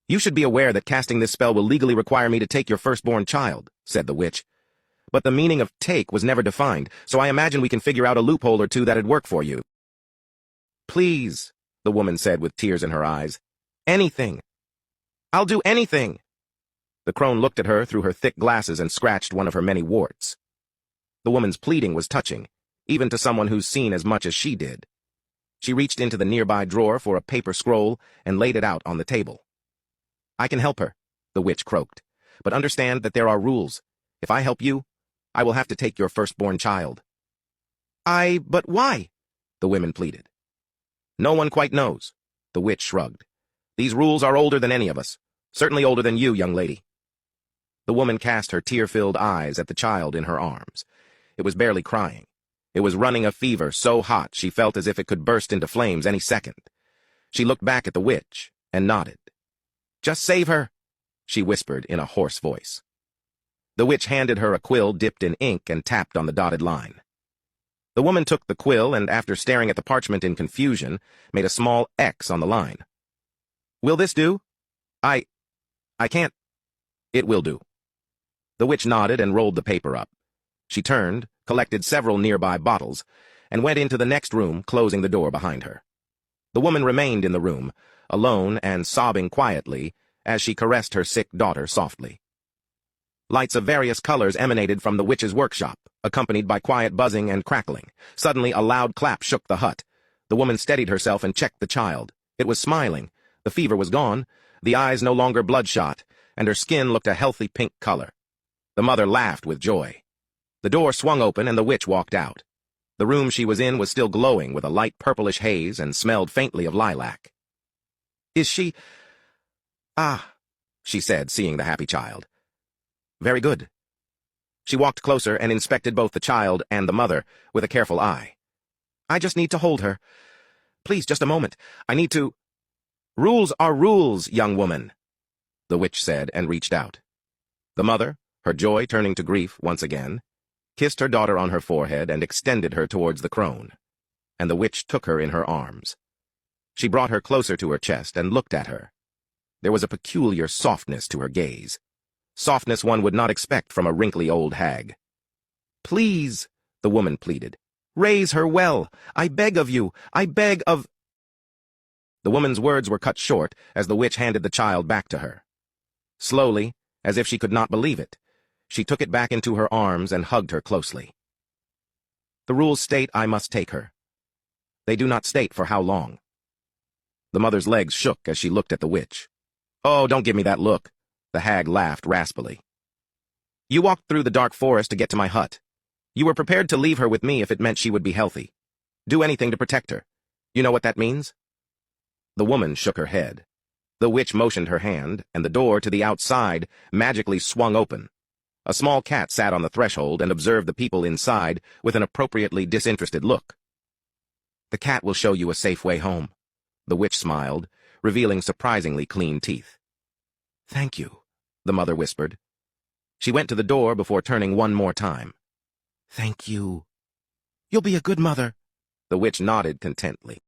You should be aware that casting this spell will legally require me to take your firstborn child, said the witch. But the meaning of take was never defined, so I imagine we can figure out a loophole or two that'd work for you. Please, the woman said with tears in her eyes. Anything. I'll do anything. The crone looked at her through her thick glasses and scratched one of her many warts. The woman's pleading was touching, even to someone who's seen as much as she did. She reached into the nearby drawer for a paper scroll and laid it out on the table. I can help her, the witch croaked, but understand that there are rules. If I help you, I will have to take your firstborn child. But why? The women pleaded. No one quite knows, the witch shrugged. These rules are older than any of us, certainly older than you, young lady. The woman cast her tear-filled eyes at the child in her arms. It was barely crying. It was running a fever so hot she felt as if it could burst into flames any second. She looked back at the witch and nodded. Just save her, she whispered in a hoarse voice. The witch handed her a quill dipped in ink and tapped on the dotted line. The woman took the quill and, after staring at the parchment in confusion, made a small X on the line. Will this do? I can't. It will do. The witch nodded and rolled the paper up. She turned, collected several nearby bottles, and went into the next room, closing the door behind her. The woman remained in the room, alone and sobbing quietly, as she caressed her sick daughter softly. Lights of various colors emanated from the witch's workshop, accompanied by quiet buzzing and crackling. Suddenly, a loud clap shook the hut. The woman steadied herself and checked the child. It was smiling. The fever was gone, the eyes no longer bloodshot, and her skin looked a healthy pink color. The mother laughed with joy. The door swung open and the witch walked out. The room she was in was still glowing with a light purplish haze and smelled faintly of lilac. Is she... Ah, she said, seeing the happy child. Very good. She walked closer and inspected both the child and the mother with a careful eye. I just need to hold her. Please, just a moment. I need to... Rules are rules, young woman, the witch said and reached out. The mother, her joy turning to grief once again, kissed her daughter on her forehead and extended her towards the crone, and the witch took her in her arms. She brought her closer to her chest and looked at her. There was a peculiar softness to her gaze, softness one would not expect from a wrinkly old hag. Please, the woman pleaded, raise her well. I beg of you. I beg of... The woman's words were cut short as the witch handed the child back to her. Slowly, as if she could not believe it, she took it back into her arms and hugged her closely. The rules state I must take her. They do not state for how long. The mother's legs shook as she looked at the witch. Oh, don't give me that look, the hag laughed raspily. You walked through the dark forest to get to my hut. You were prepared to leave her with me if it meant she would be healthy. Do anything to protect her. You know what that means? The woman shook her head. The witch motioned her hand, and the door to the outside magically swung open. A small cat sat on the threshold and observed the people inside with an appropriately disinterested look. The cat will show you a safe way home, the witch smiled, revealing surprisingly clean teeth. Thank you, the mother whispered. She went to the door before turning one more time. Thank you. You'll be a good mother. The witch nodded contently.